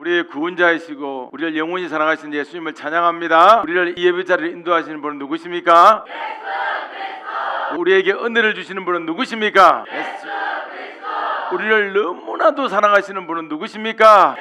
우리의 구원자이시고 우리를 영원히 사랑하신 예수님을 찬양합니다. 우리를 이 예배 자리를 인도하시는 분은 누구십니까? 우리에게 은혜를 주시는 분은 누구십니까? 우리를 너무나도 사랑하시는 분은 누구십니까?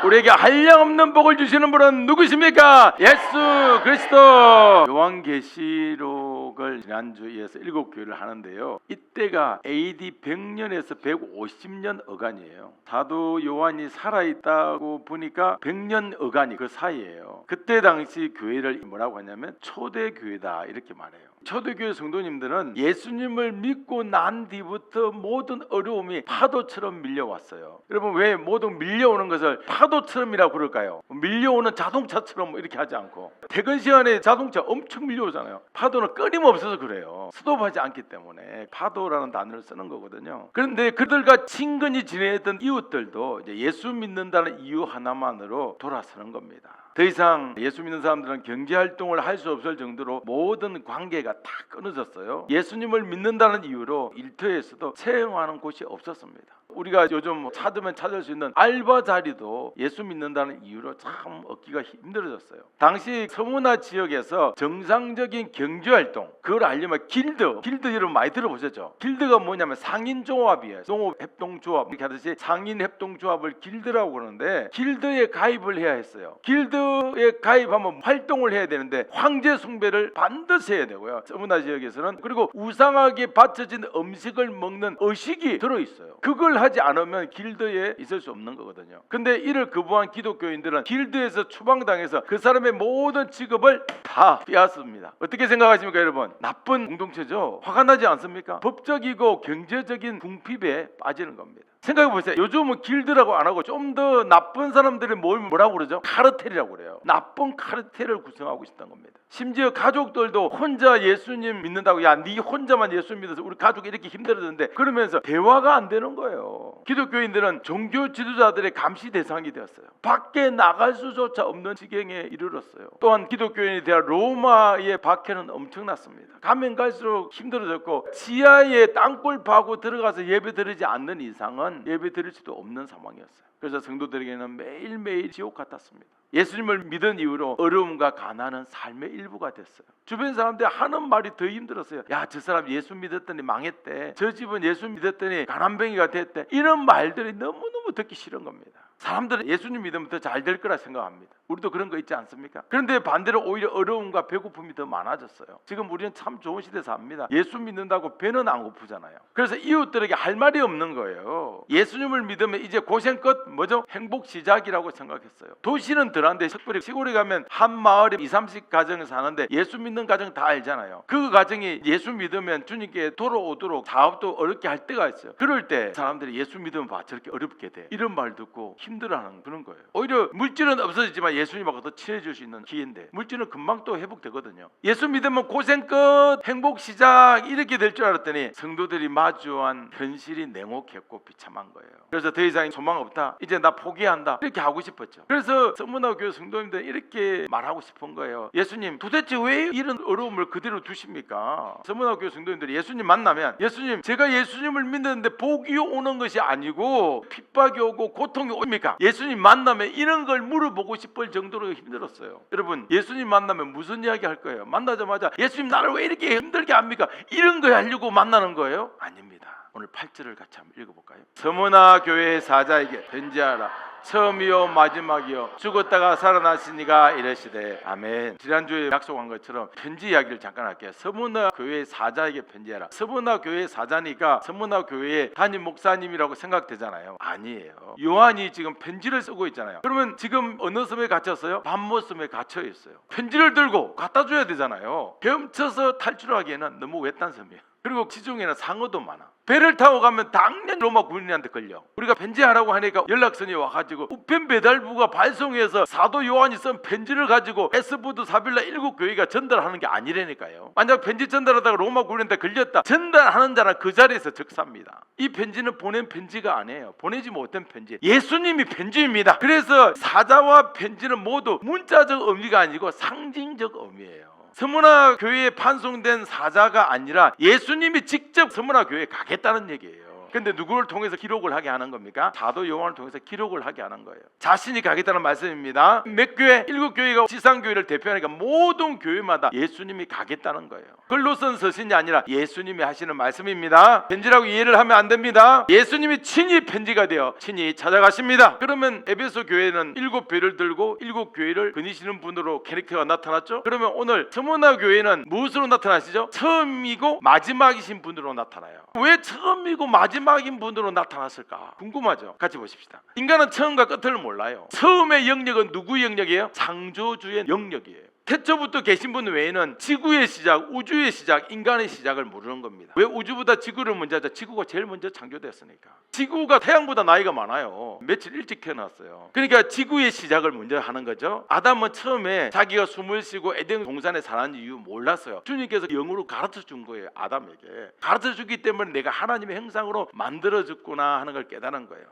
우리에게 한량없는 복을 주시는 분은 누구십니까? 예수 그리스도. 요한계시록을 지난주에 이어서 7교회를 하는데요, 이때가 AD 100년에서 150년 어간이에요. 사도 요한이 살아있다고 보니까 100년 어간이 그 사이예요. 그때 당시 교회를 뭐라고 하냐면 초대교회다 이렇게 말해요. 초대교회 성도님들은 예수님을 믿고 난 뒤부터 모든 어려움이 파도처럼 밀려왔어요. 여러분, 왜 모든 밀려오는 것을 파도처럼이라고 그럴까요? 밀려오는 자동차처럼 이렇게 하지 않고, 퇴근 시간에 자동차 엄청 밀려오잖아요. 파도는 끊임없어서 그래요. 스톱하지 않기 때문에 파도라는 단어를 쓰는 거거든요. 그런데 그들과 친근히 지내던 이웃들도 이제 예수 믿는다는 이유 하나만으로 돌아서는 겁니다. 더 이상 예수 믿는 사람들은 경제활동을 할 수 없을 정도로 모든 관계가 다 끊어졌어요. 예수님을 믿는다는 이유로 일터에서도 채용하는 곳이 없었습니다. 우리가 요즘 찾으면 찾을 수 있는 알바 자리도 예수 믿는다는 이유로 참 얻기가 힘들어졌어요. 당시 서문화 지역에서 정상적인 경제활동, 그걸 알려면 길드 여러분 많이 들어보셨죠? 길드가 뭐냐면 상인조합이에요. 농업협동조합 이렇게 하듯이 상인협동조합을 길드라고 그러는데, 길드에 가입을 해야 했어요. 길드에 가입하면 활동을 해야 되는데 황제 숭배를 반드시 해야 되고요. 서문화 지역에서는 그리고 우상하게 바쳐진 음식을 먹는 의식이 들어있어요. 그걸 하지 않으면 길드에 있을 수 없는 거거든요. 근데 이를 거부한 기독교인들은 길드에서 추방당해서 그 사람의 모든 직업을 다 빼앗습니다. 어떻게 생각하십니까 여러분? 나쁜 공동체죠. 화가 나지 않습니까? 법적이고 경제적인 궁핍에 빠지는 겁니다. 생각해 보세요. 요즘은 길드라고 안 하고 좀 더 나쁜 사람들이 뭐라고 그러죠? 카르텔이라고 그래요. 나쁜 카르텔을 구성하고 있다는 겁니다. 심지어 가족들도 혼자 예수님 믿는다고, 야, 네 혼자만 예수 믿어서 우리 가족이 이렇게 힘들어졌는데, 그러면서 대화가 안 되는 거예요. 기독교인들은 종교 지도자들의 감시 대상이 되었어요. 밖에 나갈 수조차 없는 지경에 이르렀어요. 또한 기독교인에 대한 로마의 박해는 엄청났습니다. 가면 갈수록 힘들어졌고, 지하에 땅굴 파고 들어가서 예배 드리지 않는 이상은 예배 드릴 수도 없는 상황이었어요. 그래서 성도들에게는 매일매일 지옥 같았습니다. 예수님을 믿은 이후로 어려움과 가난은 삶의 일부가 됐어요. 주변 사람들이 하는 말이 더 힘들었어요. 야, 저 사람 예수 믿었더니 망했대. 저 집은 예수 믿었더니 가난뱅이가 됐대. 이런 말들이 너무너무 듣기 싫은 겁니다. 사람들은 예수님 믿으면 더 잘 될 거라 생각합니다. 우리도 그런 거 있지 않습니까? 그런데 반대로 오히려 어려움과 배고픔이 더 많아졌어요. 지금 우리는 참 좋은 시대 삽니다. 예수 믿는다고 배는 안 고프잖아요. 그래서 이웃들에게 할 말이 없는 거예요. 예수님을 믿으면 이제 고생 끝, 뭐죠? 행복 시작이라고 생각했어요. 도시는 덜한데 특별히 시골에 가면 한 마을에 20, 30가정을 사는데 예수 믿는 가정 다 알잖아요. 그 가정이 예수 믿으면 주님께 돌아오도록 사업도 어렵게 할 때가 있어요. 그럴 때 사람들이 예수 믿으면 봐, 저렇게 어렵게 돼, 이런 말 듣고 힘들어하는 그런 거예요. 오히려 물질은 없어지지만 예수님하고 더 친해질 수 있는 기회인데, 물질은 금방 또 회복되거든요. 예수 믿으면 고생 끝, 행복 시작, 이렇게 될 줄 알았더니 성도들이 마주한 현실이 냉혹했고 비참한 거예요. 그래서 더 이상 소망 없다, 이제 나 포기한다, 이렇게 하고 싶었죠. 그래서 서문화 교회 성도님들 이렇게 말하고 싶은 거예요. 예수님, 도대체 왜 이런 어려움을 그대로 두십니까? 서문화 교회 성도님들이 예수님 만나면, 예수님, 제가 예수님을 믿는데 복이 오는 것이 아니고 핍박이 오고 고통이 옵니까? 예수님 만나면 이런 걸 물어보고 싶을 정도로 힘들었어요. 여러분, 예수님 만나면 무슨 이야기 할 거예요? 만나자마자 예수님 나를 왜 이렇게 힘들게 합니까? 이런 거 하려고 만나는 거예요? 아닙니다. 오늘 8절을 같이 한번 읽어볼까요? 서문화 교회 사자에게 편지하라. 처음이요 마지막이요 죽었다가 살아나시니가 이러시되. 아멘. 지난주에 약속한 것처럼 편지 이야기를 잠깐 할게요. 서문화 교회 사자에게 편지해라. 서문화 교회 사자니까 서문화 교회의 담임 목사님이라고 생각되잖아요. 아니에요. 요한이 지금 편지를 쓰고 있잖아요. 그러면 지금 어느 섬에 갇혔어요? 밤모섬에 갇혀 있어요. 편지를 들고 갖다 줘야 되잖아요. 헤엄쳐서 탈출하기에는 너무 외딴 섬이에요. 그리고 지중해는 상어도 많아. 배를 타고 가면 당연히 로마 군인한테 걸려. 우리가 편지하라고 하니까 연락선이 와가지고 우편 배달부가 발송해서 사도 요한이 쓴 편지를 가지고 에스보드 사빌라 7교회가 전달하는 게 아니라니까요. 만약 편지 전달하다가 로마 군인한테 걸렸다, 전달하는 자는 그 자리에서 즉사입니다. 이 편지는 보낸 편지가 아니에요. 보내지 못한 편지, 예수님이 편지입니다. 그래서 사자와 편지는 모두 문자적 의미가 아니고 상징적 의미예요. 서문화 교회에 판송된 사자가 아니라 예수님이 직접 서문화 교회에 가겠다는 얘기예요. 근데 누구를 통해서 기록을 하게 하는 겁니까? 사도 요한을 통해서 기록을 하게 하는 거예요. 자신이 가겠다는 말씀입니다. 몇 교회? 7교회가 지상교회를 대표하니까 모든 교회마다 예수님이 가겠다는 거예요. 글로 쓴 서신이 아니라 예수님이 하시는 말씀입니다. 편지라고 이해를 하면 안 됩니다. 예수님이 친히 편지가 되어 친히 찾아가십니다. 그러면 에베소 교회는 7교회를 들고 7교회를 거니시는 분으로 캐릭터가 나타났죠. 그러면 오늘 스무나 교회는 무엇으로 나타나시죠? 처음이고 마지막이신 분으로 나타나요. 왜 처음이고 마지막인 분으로 나타났을까? 궁금하죠? 같이 보십시다. 인간은 처음과 끝을 몰라요. 처음의 영역은 누구의 영역이에요? 창조주의 영역이에요. 태초부터 계신 분 외에는 지구의 시작, 우주의 시작, 인간의 시작을 모르는 겁니다. 왜 우주보다 지구를 먼저 하자? 지구가 제일 먼저 창조됐으니까. 지구가 태양보다 나이가 많아요. 며칠 일찍 태어났어요. 그러니까 지구의 시작을 먼저 하는 거죠. 아담은 처음에 자기가 숨을 쉬고 에덴 동산에 사는 이유 몰랐어요. 주님께서 영으로 가르쳐 준 거예요. 아담에게 가르쳐 주기 때문에 내가 하나님의 형상으로 만들어졌구나 하는 걸 깨달은 거예요.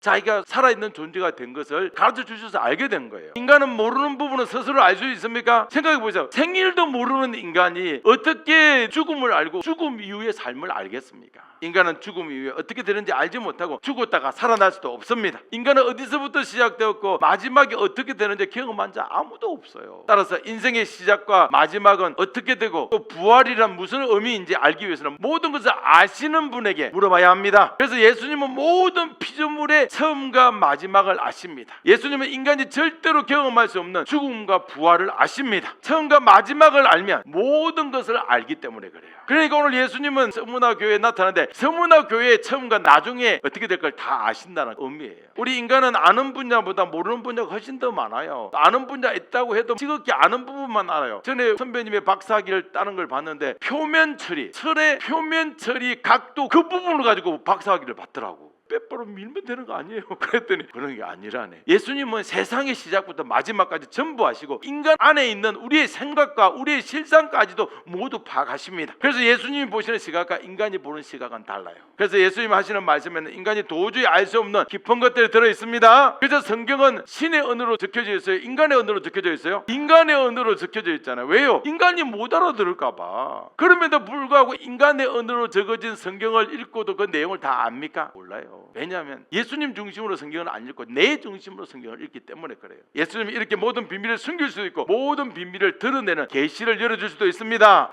자기가 살아있는 존재가 된 것을 가르쳐 주셔서 알게 된 거예요. 인간은 모르는 부분은 스스로 알 수 있습니까? 생각해 보세요. 생일도 모르는 인간이 어떻게 죽음을 알고 죽음 이후의 삶을 알겠습니까? 인간은 죽음 이후에 어떻게 되는지 알지 못하고 죽었다가 살아날 수도 없습니다. 인간은 어디서부터 시작되었고 마지막이 어떻게 되는지 경험한 자 아무도 없어요. 따라서 인생의 시작과 마지막은 어떻게 되고 또 부활이란 무슨 의미인지 알기 위해서는 모든 것을 아시는 분에게 물어봐야 합니다. 그래서 예수님은 모든 피조물의 처음과 마지막을 아십니다. 예수님은 인간이 절대로 경험할 수 없는 죽음과 부활을 아십니다. 처음과 마지막을 알면 모든 것을 알기 때문에 그래요. 그러니까 오늘 예수님은 서문화 교회에 나타나는데 서문화 교회의 처음과 나중에 어떻게 될 걸 다 아신다는 의미예요. 우리 인간은 아는 분야보다 모르는 분야가 훨씬 더 많아요. 아는 분야 있다고 해도 지극히 아는 부분만 알아요. 전에 선배님의 박사학위를 따는 걸 봤는데 표면 처리, 철의 표면 처리 각도 그 부분을 가지고 박사학위를 받더라고. 빼빼로 밀면 되는 거 아니에요? 그랬더니 그런 게 아니라네. 예수님은 세상의 시작부터 마지막까지 전부 아시고 인간 안에 있는 우리의 생각과 우리의 실상까지도 모두 파악하십니다. 그래서 예수님이 보시는 시각과 인간이 보는 시각은 달라요. 그래서 예수님 하시는 말씀에는 인간이 도저히 알 수 없는 깊은 것들이 들어있습니다. 그래서 성경은 신의 언어로 적혀져 있어요? 인간의 언어로 적혀져 있어요? 인간의 언어로 적혀져 있잖아요. 왜요? 인간이 못 알아들을까 봐. 그럼에도 불구하고 인간의 언어로 적어진 성경을 읽고도 그 내용을 다 압니까? 몰라요. 왜냐하면 예수님 중심으로 성경을 안 읽고 내 중심으로 성경을 읽기 때문에 그래요. 예수님이 이렇게 모든 비밀을 숨길 수도 있고 모든 비밀을 드러내는 계시를 열어줄 수도 있습니다.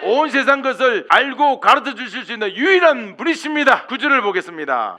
온 세상 것을 알고 가르쳐 주실 수 있는 유일한 분이십니다. 구절을 보겠습니다.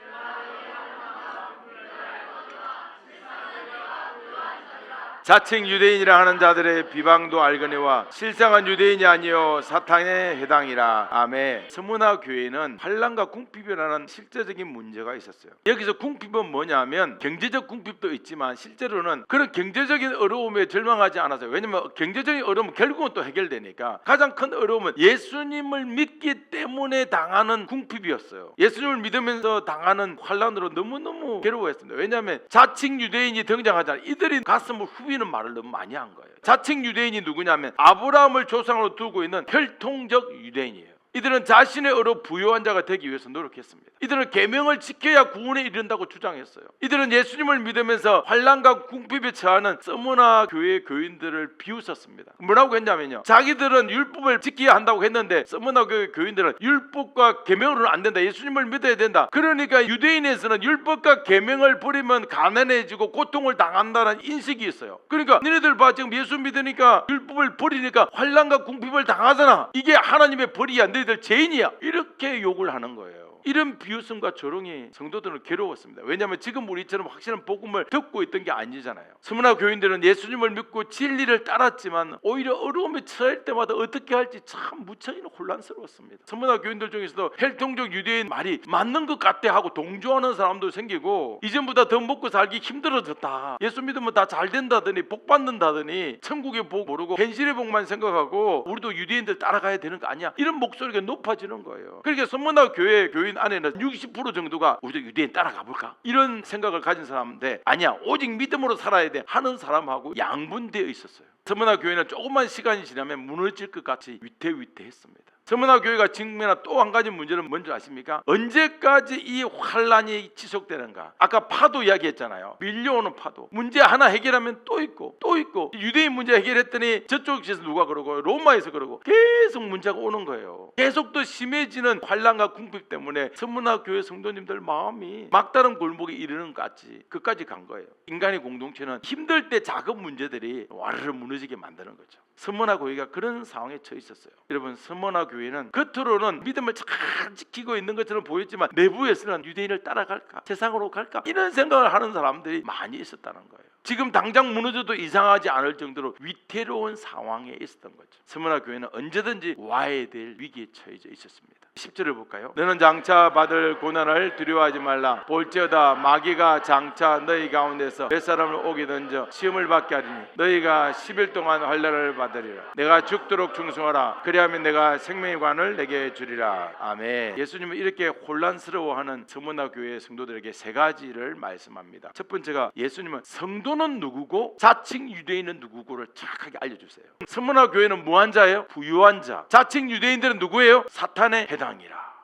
자칭 유대인이라 하는 자들의 비방도 알거니와 실상은 유대인이 아니요 사탄에 해당이라. 아멘. 스무나 교회는 환난과 궁핍이라는 실제적인 문제가 있었어요. 여기서 궁핍은 뭐냐면 경제적 궁핍도 있지만 실제로는 그런 경제적인 어려움에 절망하지 않았어요. 왜냐하면 경제적인 어려움은 결국은 또 해결되니까. 가장 큰 어려움은 예수님을 믿기 때문에 당하는 궁핍이었어요. 예수님을 믿으면서 당하는 환난으로 너무너무 괴로워했습니다. 왜냐하면 자칭 유대인이 등장하잖아요. 이들이 가슴을 후비는 말을 너무 많이 한 거예요. 자칭 유대인이 누구냐면 아브라함을 조상으로 두고 있는 혈통적 유대인이에요. 이들은 자신의 의로 부유한 자가 되기 위해서 노력했습니다. 이들은 계명을 지켜야 구원에 이른다고 주장했어요. 이들은 예수님을 믿으면서 환난과 궁핍에 처하는 서문화 교회 교인들을 비웃었습니다. 뭐라고 했냐면요, 자기들은 율법을 지켜야 한다고 했는데 서문화 교회 교인들은 율법과 계명으로는 안 된다, 예수님을 믿어야 된다. 그러니까 유대인에서는 율법과 계명을 버리면 가난해지고 고통을 당한다는 인식이 있어요. 그러니까 너희들 봐, 지금 예수 믿으니까 율법을 버리니까 환난과 궁핍을 당하잖아. 이게 하나님의 벌이야, 너희들 죄인이야, 이렇게 욕을 하는 거예요. 이런 비웃음과 조롱이 성도들은 괴로웠습니다. 왜냐하면 지금 우리처럼 확실한 복음을 듣고 있던 게 아니잖아요. 스무나 교인들은 예수님을 믿고 진리를 따랐지만 오히려 어려움에 처할 때마다 어떻게 할지 참 무척이나 혼란스러웠습니다. 스무나 교인들 중에서도 혈통적 유대인 말이 맞는 것 같아 하고 동조하는 사람도 생기고, 이전보다 더 먹고 살기 힘들어졌다, 예수 믿으면 다 잘 된다더니 복 받는다더니 천국의 복 모르고 현실의 복만 생각하고 우리도 유대인들 따라가야 되는 거 아니야, 이런 목소리가 높아지는 거예요. 그러니까 스무나 교회 교인 안에는 60% 정도가 우리도 유대인 따라가 볼까, 이런 생각을 가진 사람인데, 아니야, 오직 믿음으로 살아야 돼 하는 사람하고 양분되어 있었어요. 스무나 교회는 조금만 시간이 지나면 무너질 것 같이 위태위태했습니다. 서문화 교회가 직면한 또 한 가지 문제는 뭔지 아십니까? 언제까지 이 환란이 지속되는가? 아까 파도 이야기했잖아요. 밀려오는 파도. 문제 하나 해결하면 또 있고 또 있고. 유대인 문제 해결했더니 저쪽에서 누가 그러고 로마에서 그러고 계속 문제가 오는 거예요. 계속 더 심해지는 환란과 궁핍 때문에 서문화 교회 성도님들 마음이 막다른 골목에 이르는 것 같이 그까지 간 거예요. 인간의 공동체는 힘들 때 작은 문제들이 와르르 무너지게 만드는 거죠. 서문화 교회가 그런 상황에 처해 있었어요. 여러분, 서문화 교회는 겉으로는 믿음을 잘 지키고 있는 것처럼 보였지만 내부에서는 유대인을 따라갈까? 세상으로 갈까? 이런 생각을 하는 사람들이 많이 있었다는 거예요. 지금 당장 무너져도 이상하지 않을 정도로 위태로운 상황에 있었던 거죠. 서문화 교회는 언제든지 와야 될 위기에 처해져 있었습니다. 10절을 볼까요? 너는 장차 받을 고난을 두려워하지 말라. 볼지어다 마귀가 장차 너희 가운데서 몇 사람을 오게 던져 시험을 받게 하리니 너희가 10일 동안 환난을 받으리라. 내가 죽도록 충성하라. 그리하면 내가 생명의 관을 내게 주리라. 아멘. 예수님은 이렇게 혼란스러워하는 서문화 교회 성도들에게 세 가지를 말씀합니다. 첫 번째가 예수님은 성도는 누구고 자칭 유대인은 누구고를 정확하게 알려주세요. 서문화 교회는 무한 자예요? 부유한 자. 자칭 유대인들은 누구예요? 사탄의 해당이라.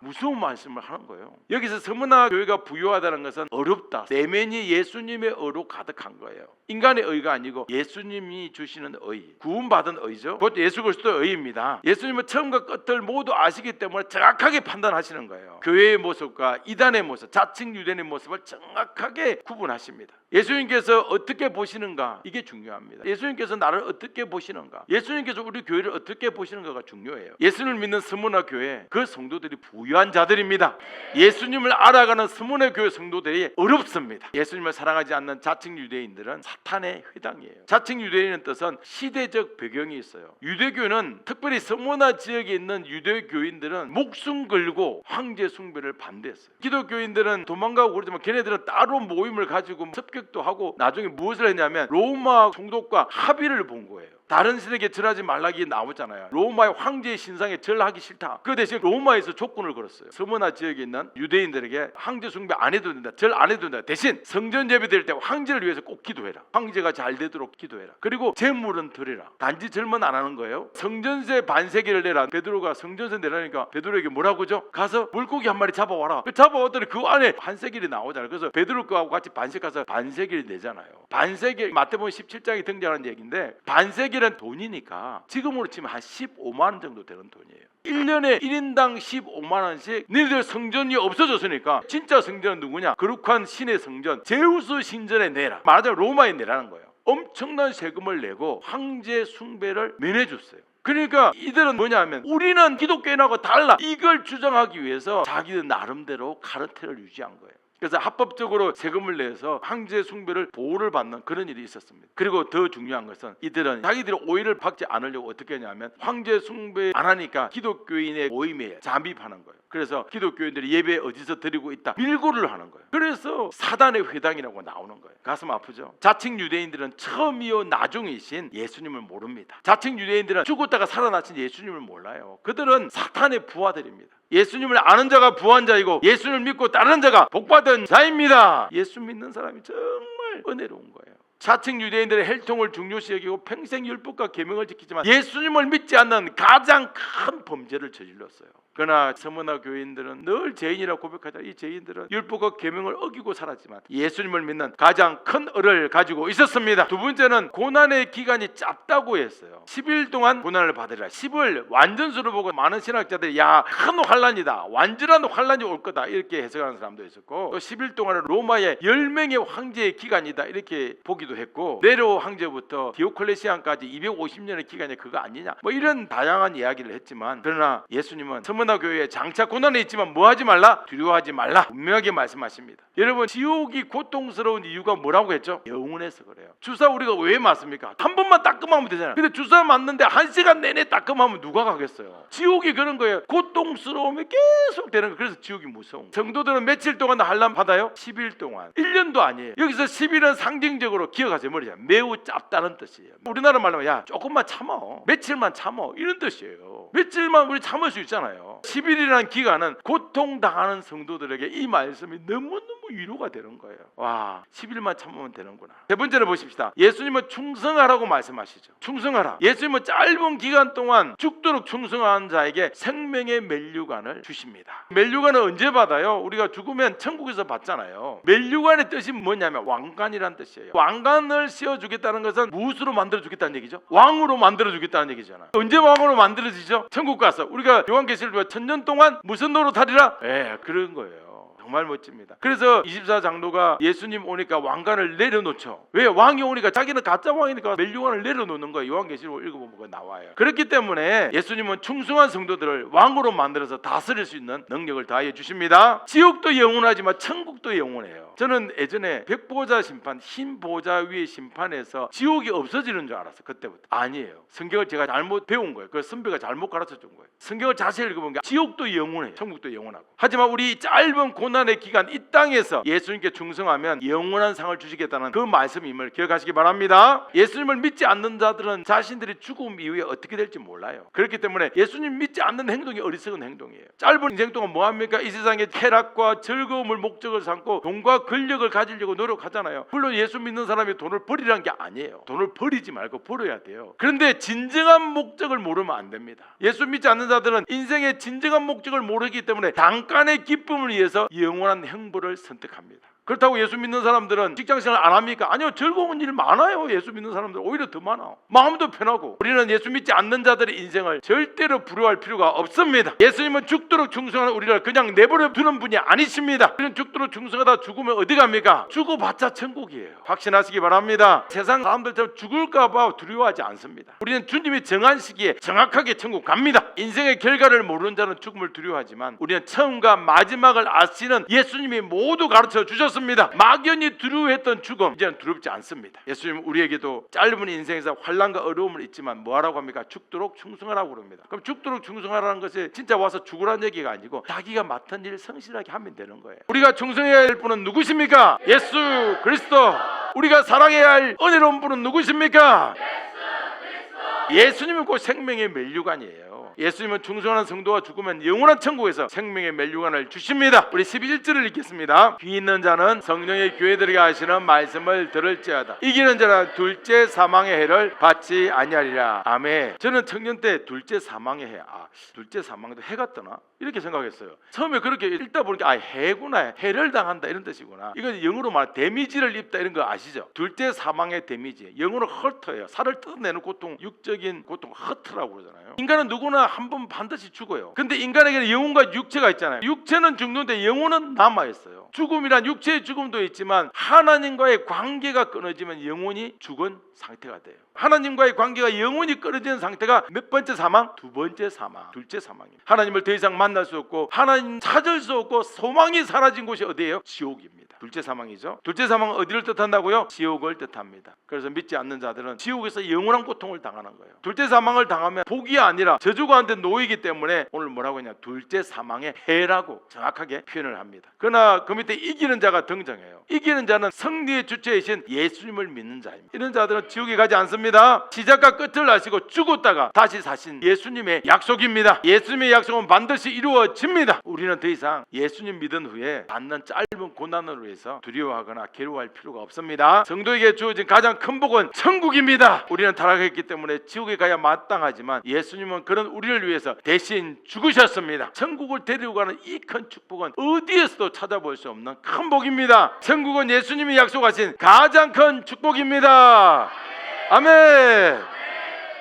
무서운 말씀을 하는 거예요. 여기서 서문화 교회가 부유하다는 것은 어렵다. 내면이 예수님의 의로 가득한 거예요. 인간의 의가 아니고 예수님이 주시는 의, 구원받은 의죠. 곧 예수 그리스도의 의입니다. 예수님은 처음과 끝을 모두 아시기 때문에 정확하게 판단하시는 거예요. 교회의 모습과 이단의 모습, 자칭 유대인의 모습을 정확하게 구분하십니다. 예수님께서 어떻게 보시는가, 이게 중요합니다. 예수님께서 나를 어떻게 보시는가, 예수님께서 우리 교회를 어떻게 보시는가가 중요해요. 예수님을 믿는 서문화 교회 그 성도들이 부유한 자들입니다. 예수님을 알아가는 서문화 교회 성도들이 어렵습니다. 예수님을 사랑하지 않는 자칭 유대인들은 사탄의 회당이에요. 자칭 유대인의 뜻은 시대적 배경이 있어요. 유대교는 특별히 서문화 지역에 있는 유대교인들은 목숨 걸고 황제 숭배를 반대했어요. 기독교인들은 도망가고 그러지만 걔네들은 따로 모임을 가지고 습격도 하고 나중에 무엇을 했냐면 로마 총독과 합의를 본 거예요. 다른 신에게 절하지 말라기 나오잖아요. 로마의 황제의 신상에 절하기 싫다. 그 대신 로마에서 조건을 걸었어요. 서문화 지역에 있는 유대인들에게 황제 숭배 안 해도 된다, 절 안 해도 된다. 대신 성전 예배드릴 때 황제를 위해서 꼭 기도해라. 황제가 잘 되도록 기도해라. 그리고 제물은 드려라. 단지 절만 안 하는 거예요. 성전세 반세기를 내라. 베드로가 성전세 내라니까 베드로에게 뭐라고 하죠? 가서 물고기 한 마리 잡아와라. 잡아왔더니 그 안에 반세길이 나오잖아요. 그래서 베드로 거하고 같이 반세 가서 반세기를 내잖아요. 반세기 마태복음 17장에 등장하는 얘기인데 반세기는 돈이니까 지금으로 치면 한 15만 원 정도 되는 돈이에요. 1년에 1인당 15만 원씩. 너희들 성전이 없어졌으니까 진짜 성전은 누구냐? 거룩한 신의 성전 제우스 신전에 내라. 말하자면 로마에 내라는 거예요. 엄청난 세금을 내고 황제 숭배를 면해줬어요. 그러니까 이들은 뭐냐면 우리는 기독교인하고 달라, 이걸 주장하기 위해서 자기들 나름대로 카르텔을 유지한 거예요. 그래서 합법적으로 세금을 내서 황제 숭배를 보호를 받는 그런 일이 있었습니다. 그리고 더 중요한 것은 이들은 자기들이 오해를 받지 않으려고 어떻게 하냐면 황제 숭배 안 하니까 기독교인의 모임에 잠입하는 거예요. 그래서 기독교인들이 예배 어디서 드리고 있다 밀고를 하는 거예요. 그래서 사단의 회당이라고 나오는 거예요. 가슴 아프죠? 자칭 유대인들은 처음이요 나중이신 예수님을 모릅니다. 자칭 유대인들은 죽었다가 살아나신 예수님을 몰라요. 그들은 사탄의 부하들입니다. 예수님을 아는 자가 부한 자이고 예수님을 믿고 따르는 자가 복받은 자입니다. 예수 믿는 사람이 정말 은혜로운 거예요. 자칭 유대인들의 혈통을 중요시 여기고 평생 율법과 계명을 지키지만 예수님을 믿지 않는 가장 큰 범죄를 저질렀어요. 그러나 서문화 교인들은 늘 죄인이라고 고백하자 이 죄인들은 율법과 계명을 어기고 살았지만 예수님을 믿는 가장 큰 을을 가지고 있었습니다. 두 번째는 고난의 기간이 짧다고 했어요. 10일 동안 고난을 받으리라. 10을 완전수로 보고 많은 신학자들이 큰 환란이다, 완전한 환란이 올 거다 이렇게 해석하는 사람도 있었고, 또 10일 동안은 로마의 10명의 황제의 기간이다 이렇게 보기도 했고, 네로 황제부터 디오클레시안까지 250년의 기간이 그거 아니냐 이런 다양한 이야기를 했지만, 그러나 예수님은 서문화 교회에 장차 고난이 있지만 뭐하지 말라? 두려워하지 말라 분명하게 말씀하십니다. 여러분, 지옥이 고통스러운 이유가 뭐라고 했죠? 영원해서 그래요. 주사 우리가 왜 맞습니까? 한 번만 따끔하면 되잖아요. 근데 주사 맞는데 1시간 내내 따끔하면 누가 가겠어요? 지옥이 그런 거예요. 고통스러움이 계속 되는 거예요. 그래서 지옥이 무서운 거예요. 성도들은 며칠 동안 환난 받아요? 10일 동안. 1년도 아니에요. 여기서 10일은 상징적으로 기억하세요. 뭐냐? 매우 짧다는 뜻이에요. 우리나라 말로 조금만 참어, 며칠만 참어 이런 뜻이에요. 며칠만 우리 참을 수 있잖아요. 10일이라는 기간은 고통당하는 성도들에게 이 말씀이 너무너무 위로가 되는 거예요. 와, 10일만 참으면 되는구나. 세 번째로 보십시다. 예수님은 충성하라고 말씀하시죠. 충성하라. 예수님은 짧은 기간 동안 죽도록 충성한 자에게 생명의 면류관을 주십니다. 면류관은 언제 받아요? 우리가 죽으면 천국에서 받잖아요. 면류관의 뜻이 뭐냐면 왕관이란 뜻이에요. 왕관을 씌워주겠다는 것은 무엇으로 만들어주겠다는 얘기죠? 왕으로 만들어주겠다는 얘기잖아요. 언제 왕으로 만들어지죠? 천국 가서. 우리가 요한계시록 1000년 동안 무슨 노릇하리라? 그런 거예요. 정말 멋집니다. 그래서 24장로가 예수님 오니까 왕관을 내려놓죠. 왜? 왕이 오니까 자기는 가짜 왕이니까 면류관을 내려놓는 거예요. 요한계시록 읽어보면 나와요. 그렇기 때문에 예수님은 충성한 성도들을 왕으로 만들어서 다스릴 수 있는 능력을 다해 주십니다. 지옥도 영원하지만 천국도 영원해요. 저는 예전에 백보자 심판, 흰 보자 위의 심판에서 지옥이 없어지는 줄 알았어요. 그때부터. 아니에요. 성경을 제가 잘못 배운 거예요. 그 선배가 잘못 가르쳐 준 거예요. 성경을 자세히 읽어보면 지옥도 영원해요. 천국도 영원하고. 하지만 우리 짧은 고난의 기간 이 땅에서 예수님께 충성하면 영원한 상을 주시겠다는 그 말씀임을 기억하시기 바랍니다. 예수님을 믿지 않는 자들은 자신들이 죽음 이후에 어떻게 될지 몰라요. 그렇기 때문에 예수님 믿지 않는 행동이 어리석은 행동이에요. 짧은 인생 동안 뭐합니까? 이 세상의 쾌락과 즐거움을 목적을 삼고 돈과 권력을 가지려고 노력하잖아요. 물론 예수 믿는 사람이 돈을 버리라는 게 아니에요. 돈을 버리지 말고 벌어야 돼요. 그런데 진정한 목적을 모르면 안 됩니다. 예수 믿지 않는 자들은 인생의 진정한 목적을 모르기 때문에 단간의 기쁨을 위해서 영원한 행보를 선택합니다. 그렇다고 예수 믿는 사람들은 직장생활 안 합니까? 아니요. 즐거운 일 많아요. 예수 믿는 사람들 오히려 더 많아. 마음도 편하고. 우리는 예수 믿지 않는 자들의 인생을 절대로 부러워할 필요가 없습니다. 예수님은 죽도록 충성하는 우리를 그냥 내버려 두는 분이 아니십니다. 우리는 죽도록 충성하다 죽으면 어디 갑니까? 죽어봤자 천국이에요. 확신하시기 바랍니다. 세상 사람들처럼 죽을까 봐 두려워하지 않습니다. 우리는 주님이 정한 시기에 정확하게 천국 갑니다. 인생의 결과를 모르는 자는 죽음을 두려워하지만 우리는 처음과 마지막을 아시는 예수님이 모두 가르쳐 주셨습니다. 막연히 두려워했던 죽음 이제는 두렵지 않습니다. 예수님 우리에게도 짧은 인생에서 환난과 어려움을 있지만 뭐하라고 합니까? 죽도록 충성하라고 그럽니다. 그럼 죽도록 충성하라는 것이 진짜 와서 죽으라는 얘기가 아니고 자기가 맡은 일 성실하게 하면 되는 거예요. 우리가 충성해야 할 분은 누구십니까? 예수 그리스도. 우리가 살아가야 할 은혜로운 분은 누구십니까? 예수님은 곧 생명의 면류관이에요. 예수님은 충성하는 성도가 죽으면 영원한 천국에서 생명의 면류관을 주십니다. 우리 11절을 읽겠습니다. 귀 있는 자는 성령의 교회들에게 하시는 말씀을 들을지어다. 이기는 자는 둘째 사망의 해를 받지 아니하리라. 아멘. 저는 청년 때 둘째 사망의 해, 둘째 사망도 해가 뜨나? 이렇게 생각했어요. 처음에 그렇게 읽다 보니까 해구나, 해를 당한다 이런 뜻이구나. 이건 영어로 말 데미지를 입다 이런 거 아시죠? 둘째 사망의 데미지, 영어로 허트예요. 살을 뜯어내는 고통, 육적인 고통, 허트라고 그러잖아요. 인간은 누구나 한 번 반드시 죽어요. 근데 인간에게는 영혼과 육체가 있잖아요. 육체는 죽는데 영혼은 남아있어요. 죽음이란 육체의 죽음도 있지만 하나님과의 관계가 끊어지면 영혼이 죽은 상태가 돼요. 하나님과의 관계가 영원히 끊어지는 상태가 몇 번째 사망? 두 번째 사망, 둘째 사망입니다. 하나님을 더 이상 만날 수 없고 하나님 찾을 수 없고 소망이 사라진 곳이 어디예요? 지옥입니다. 둘째 사망이죠. 둘째 사망은 어디를 뜻한다고요? 지옥을 뜻합니다. 그래서 믿지 않는 자들은 지옥에서 영원한 고통을 당하는 거예요. 둘째 사망을 당하면 복이 아니라 저주가한테 놓이기 때문에 오늘 뭐라고 했냐? 둘째 사망의 해라고 정확하게 표현을 합니다. 그러나 그 밑에 이기는 자가 등장해요. 이기는 자는 승리의 주체이신 예수님을 믿는 자입니다. 이런 자들은 지옥에 가지 않습니다. 시작과 끝을 아시고 죽었다가 다시 사신 예수님의 약속입니다. 예수님의 약속은 반드시 이루어집니다. 우리는 더 이상 예수님 믿은 후에 받는 짧은 고난으로 해서 두려워하거나 괴로워할 필요가 없습니다. 성도에게 주어진 가장 큰 복은 천국입니다. 우리는 타락했기 때문에 지옥에 가야 마땅하지만 예수님은 그런 우리를 위해서 대신 죽으셨습니다. 천국을 데리고 가는 이 큰 축복은 어디에서도 찾아볼 수 없는 큰 복입니다. 천국은 예수님이 약속하신 가장 큰 축복입니다. 아멘.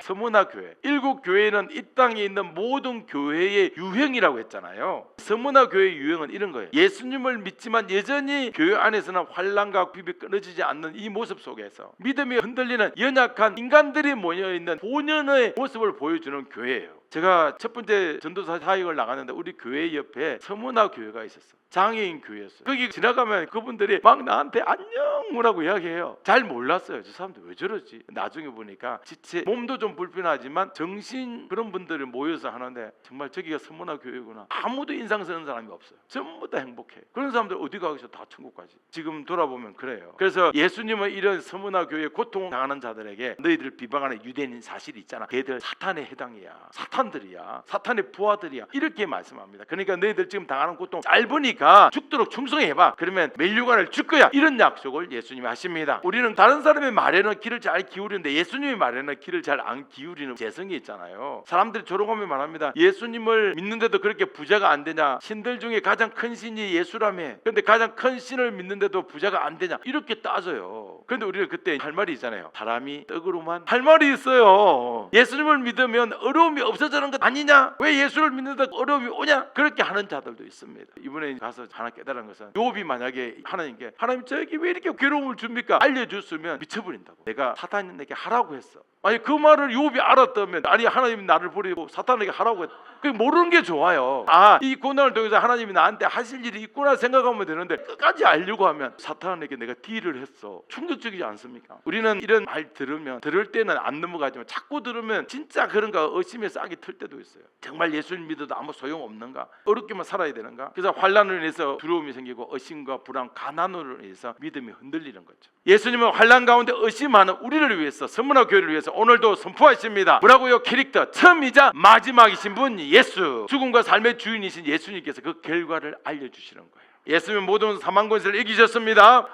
서문화 교회, 일곱 교회는 이 땅에 있는 모든 교회의 유형이라고 했잖아요. 서문화 교회의 유형은 이런 거예요. 예수님을 믿지만 여전히 교회 안에서는 환난과 비비 끊어지지 않는 이 모습 속에서 믿음이 흔들리는 연약한 인간들이 모여있는 본연의 모습을 보여주는 교회예요. 제가 첫 번째 전도사 사역을 나갔는데 우리 교회 옆에 서문화 교회가 있었어. 장애인 교회였어요. 거기 지나가면 그분들이 막 나한테 안녕이라고 이야기해요. 잘 몰랐어요. 저 사람들 왜 저러지? 나중에 보니까 지체 몸도 좀 불편하지만 정신 그런 분들이 모여서 하는데 정말 저기가 서문화 교회구나. 아무도 인상 쓰는 사람이 없어요. 전부 다 행복해. 그런 사람들 어디 가서 다 천국 가지. 지금 돌아보면 그래요. 그래서 예수님은 이런 서문화 교회 고통당하는 자들에게 너희들 비방하는 유대인 사실이 있잖아. 걔들 사탄의 해당이야. 사탄 사탄들이야. 사탄의 부하들이야. 이렇게 말씀합니다. 그러니까 너희들 지금 당하는 고통 짧으니까 죽도록 충성해봐. 그러면 멸류관을 줄 거야. 이런 약속을 예수님이 하십니다. 우리는 다른 사람의 말에는 귀를 잘 기울이는데 예수님의 말에는 귀를 잘 안 기울이는 재성이 있잖아요. 사람들이 조롱하며 말합니다. 예수님을 믿는데도 그렇게 부자가 안 되냐? 신들 중에 가장 큰 신이 예수라며. 그런데 가장 큰 신을 믿는데도 부자가 안 되냐? 이렇게 따져요. 그런데 우리는 그때 할 말이 있잖아요. 사람이 떡으로만 할 말이 있어요. 예수님을 믿으면 어려움이 없어지는 것 아니냐? 왜 예수를 믿는데 어려움이 오냐? 그렇게 하는 자들도 있습니다. 이번에 가서 하나 깨달은 것은 욥이 만약에 하나님께 하나님 저에게 왜 이렇게 괴로움을 줍니까? 알려줬으면 미쳐버린다고. 내가 사탄이 내게 하라고 했어. 아니 그 말을 욥이 알았다면 아니 하나님이 나를 버리고 사탄에게 하라고 했다. 그 모르는 게 좋아요. 아, 이 고난을 통해서 하나님이 나한테 하실 일이 있구나 생각하면 되는데 끝까지 알려고 하면 사탄에게 내가 딜을 했어. 충격적이지 않습니까? 우리는 이런 말 들으면 들을 때는 안 넘어가지만 자꾸 들으면 진짜 그런가 의심의 싹이 틀 때도 있어요. 정말 예수를 믿어도 아무 소용없는가? 어렵게만 살아야 되는가? 그래서 환난으로 인해서 두려움이 생기고 의심과 불안, 가난으로 인해서 믿음이 흔들리는 거죠. 예수님은 환난 가운데 의심하는 우리를 위해서 선문화 교회를 위해서 오늘도 선포하십니다. 뭐라고요? 캐릭터 처음이자 마지막이신 분 예수, 죽음과 삶의 주인이신 예수님께서 그 결과를 알려주시는 거예요. 예수님은 모든 사망 권세를 이기셨습니다.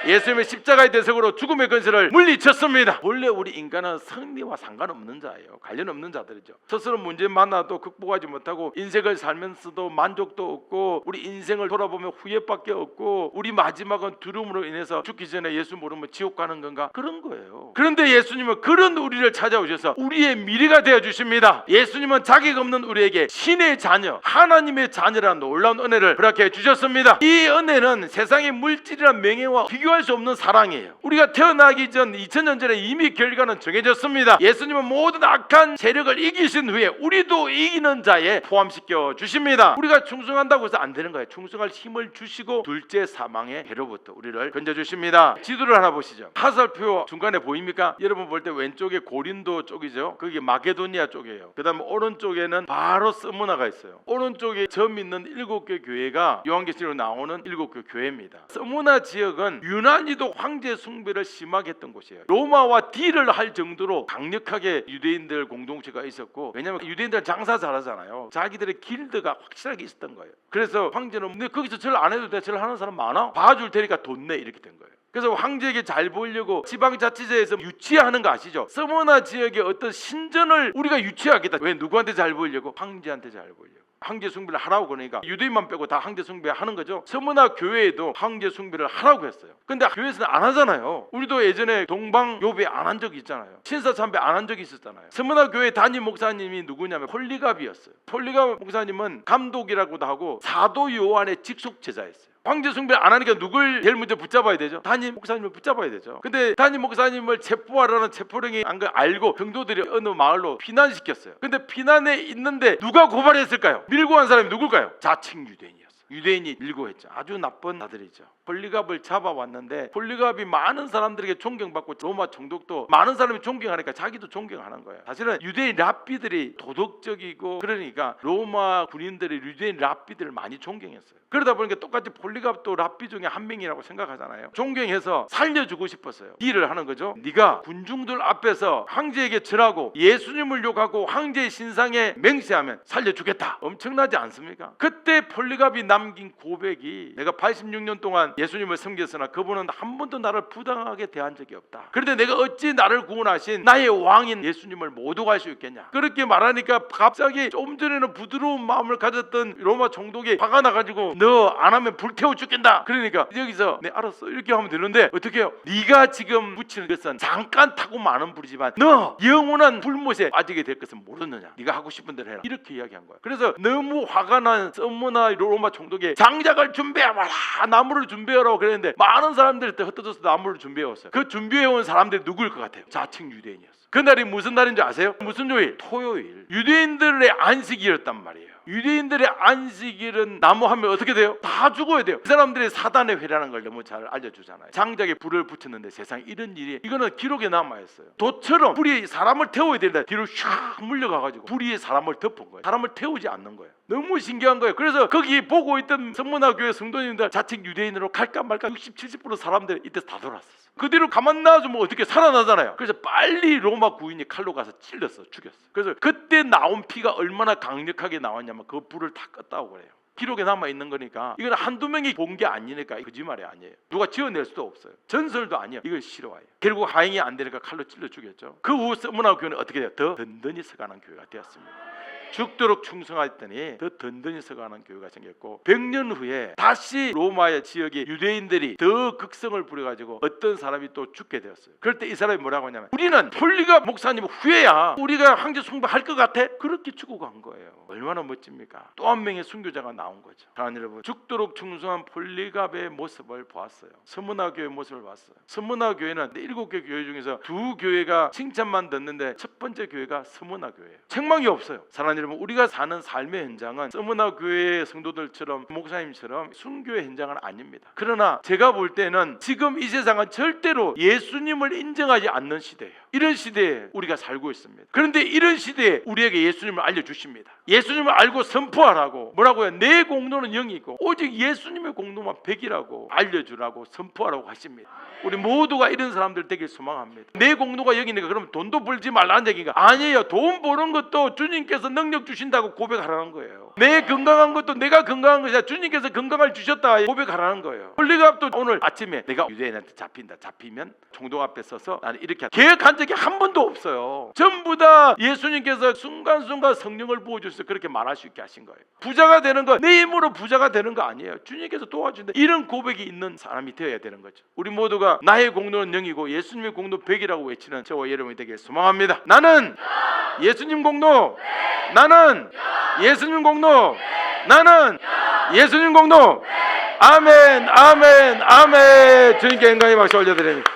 예수님의 십자가의 대속으로 죽음의 권세를 물리쳤습니다. 원래 우리 인간은 승리와 상관없는 자예요. 관련 없는 자들이죠. 스스로 문제 만나도 극복하지 못하고 인생을 살면서도 만족도 없고 우리 인생을 돌아보면 후회밖에 없고 우리 마지막은 두려움으로 인해서 죽기 전에 예수 모르면 지옥 가는 건가? 그런 거예요. 그런데 예수님은 그런 우리를 찾아오셔서 우리의 미래가 되어주십니다. 예수님은 자격 없는 우리에게 신의 자녀, 하나님의 자녀라는 놀라운 은혜를 허락해 주셨습니다. 이 은혜는 세상의 물질이란 명예와 비교할 수 없는 사랑이에요. 우리가 태어나기 전 2000년 전에 이미 결과는 정해졌습니다. 예수님은 모든 악한 세력을 이기신 후에 우리도 이기는 자에 포함시켜 주십니다. 우리가 충성한다고 해서 안 되는 거예요. 충성할 힘을 주시고 둘째 사망의 해로부터 우리를 건져주십니다. 지도를 하나 보시죠. 화살표 중간에 보입니까? 여러분 볼 때 왼쪽에 고린도 쪽이죠. 그게 마게도니아 쪽이에요. 그 다음에 오른쪽에는 바로 스무나가 있어요. 오른쪽에 점 있는 7개 교회가 요한계시록에 나오는 7개 교회입니다. 스무나 지역은 유난히도 황제 숭배를 심하게 했던 곳이에요. 로마와 딜을 할 정도로 강력하게 유대인들 공동체가 있었고, 왜냐하면 유대인들 장사 잘하잖아요. 자기들의 길드가 확실하게 있었던 거예요. 그래서 황제는 근데 거기서 절 안 해도 돼, 절 하는 사람 많아? 봐줄 테니까 돈 내, 이렇게 된 거예요. 그래서 황제에게 잘 보이려고 지방자치제에서 유치하는 거 아시죠? 서머나 지역의 어떤 신전을 우리가 유치하겠다. 왜? 누구한테 잘 보이려고? 황제한테 잘 보이려고. 황제 숭배를 하라고. 그러니까 유대인만 빼고 다 황제 숭배하는 거죠. 서머나 교회에도 황제 숭배를 하라고 했어요. 근데 교회에서는 안 하잖아요. 우리도 예전에 동방 요배 안 한 적이 있잖아요. 신사참배 안 한 적이 있었잖아요. 서머나 교회 담임 목사님이 누구냐면 폴리갑이었어요. 폴리갑 목사님은 감독이라고도 하고 사도 요한의 직속 제자였어요. 황제 숭배 안 하니까 누굴 제일 먼저 붙잡아야 되죠? 담임 목사님을 붙잡아야 되죠. 근데 담임 목사님을 체포하라는 체포령이 안 걸 알고 병도들이 어느 마을로 피난시켰어요. 근데 피난에 있는데 누가 고발했을까요? 밀고 간 사람이 누굴까요? 자칭 유대인이었어요. 유대인이 밀고 했죠. 아주 나쁜 아들이죠. 폴리갑을 잡아왔는데 폴리갑이 많은 사람들에게 존경받고 로마 총독도 많은 사람이 존경하니까 자기도 존경하는 거예요. 사실은 유대인 랍비들이 도덕적이고 그러니까 로마 군인들이 유대인 랍비들을 많이 존경했어요. 그러다 보니까 똑같이 폴리갑도 랍비 중에 한 명이라고 생각하잖아요. 존경해서 살려주고 싶었어요. 딜을 하는 거죠. 네가 군중들 앞에서 황제에게 절하고 예수님을 욕하고 황제의 신상에 맹세하면 살려주겠다. 엄청나지 않습니까? 그때 폴리갑이 남긴 고백이 내가 86년 동안 예수님을 섬겼으나 그분은 한 번도 나를 부당하게 대한 적이 없다. 그런데 내가 어찌 나를 구원하신 나의 왕인 예수님을 못 오갈 수 있겠냐. 그렇게 말하니까 갑자기 좀 전에는 부드러운 마음을 가졌던 로마 총독이 화가 나가지고 너 안 하면 불태워 죽겠다. 그러니까 여기서 네 알았어 이렇게 하면 되는데 어떻게 해요? 네가 지금 붙이는 것은 잠깐 타고 마는 불이지만 너 영원한 불못에 빠지게 될 것은 모르느냐. 네가 하고 싶은 대로 해라. 이렇게 이야기한 거야. 그래서 너무 화가 난 서머나 로마 총독이 장작을 준비해봐라, 나무를 준비하라고 그랬는데 많은 사람들이 흩어져서 나무를 준비해왔어요. 그 준비해온 사람들이 누구일 것 같아요? 자칭 유대인이었어요. 그날이 무슨 날인 줄 아세요? 무슨 요일? 토요일. 유대인들의 안식일이었단 말이에요. 유대인들의 안식일은 나무 하면 어떻게 돼요? 다 죽어야 돼요. 그 사람들이 사단의 회라는 걸 너무 잘 알려주잖아요. 장작에 불을 붙였는데 세상에 이런 일이 이거는 기록에 남아있어요. 도처럼 불이 사람을 태워야 되는데 뒤로 슉 물려가가지고 불 위에 사람을 덮은 거예요. 사람을 태우지 않는 거예요. 너무 신기한 거예요. 그래서 거기 보고 있던 성문화교회 성도님들 자칭 유대인으로 갈까 말까 60, 70% 사람들이 이때 다 돌았었어요. 그대로 가만 놔두면 어떻게 살아나잖아요. 그래서 빨리 로마 구인이 칼로 가서 찔렀어, 죽였어. 그래서 그때 나온 피가 얼마나 강력하게 나왔냐면 그 불을 다 껐다고 그래요. 기록에 남아 있는 거니까 이건 한두 명이 본 게 아니니까 거짓말이 아니에요. 누가 지어낼 수도 없어요. 전설도 아니에요. 이걸 싫어해요. 결국 하행이 안 되니까 칼로 찔러 죽였죠. 그 후 서문화 교회는 어떻게 돼요? 더 든든히 서가는 교회가 되었습니다. 죽도록 충성했더니 더 든든히 서가는 교회가 생겼고 100년 후에 다시 로마의 지역의 유대인들이 더 극성을 부려가지고 어떤 사람이 또 죽게 되었어요. 그럴 때 이 사람이 뭐라고 하냐면 우리는 폴리가 목사님 후회야 우리가 황제 숭배할 것 같아? 그렇게 죽어간 거예요. 얼마나 멋집니까? 또 한 명의 순교자가 나온 거죠. 사랑하는 여러분, 죽도록 충성한 폴리갑의 모습을 보았어요. 서문화 교회의 모습을 봤어요. 서문화 교회는 7개 교회 중에서 2교회가 칭찬만 듣는데 첫 번째 교회가 서문화 교회예요. 책망이 없어요. 사랑하는 여러분, 우리가 사는 삶의 현장은 서문화 교회의 성도들처럼 목사님처럼 순교의 현장은 아닙니다. 그러나 제가 볼 때는 지금 이 세상은 절대로 예수님을 인정하지 않는 시대예요. 이런 시대에 우리가 살고 있습니다. 그런데 이런 시대에 우리에게 예수님을 알려주십니다. 예수님을 알고 선포하라고. 뭐라고요? 내 공로는 0이고 오직 예수님의 공로만 100이라고 알려주라고 선포하라고 하십니다. 우리 모두가 이런 사람들 되길 소망합니다. 내 공로가 0이니까 그럼 돈도 벌지 말라는 얘기가 아니에요. 돈 버는 것도 주님께서 능력 주신다고 고백하라는 거예요. 내 건강한 것도 내가 건강한 것이 아니라 주님께서 건강을 주셨다 고백하라는 거예요. 폴리갑도 오늘 아침에 내가 유대인한테 잡힌다. 잡히면 총독 앞에 서서 나는 이렇게 계획한 적이 한 번도 없어요. 전부 다 예수님께서 순간순간 성령을 부어주셔서 그렇게 말할 수 있게 하신 거예요. 부자가 되는 거 내 힘으로 부자가 되는 거 아니에요. 주님께서 도와준다. 이런 고백이 있는 사람이 되어야 되는 거죠. 우리 모두가 나의 공로는 0이고 예수님의 공로 100이라고 외치는 저와 여러분이 되길 소망합니다. 나는 예수님 공로, 나는 예수님 공로, 나는 예수님 공로. 아멘, 아멘, 아멘. 주님께 영광의 박수 올려드립니다.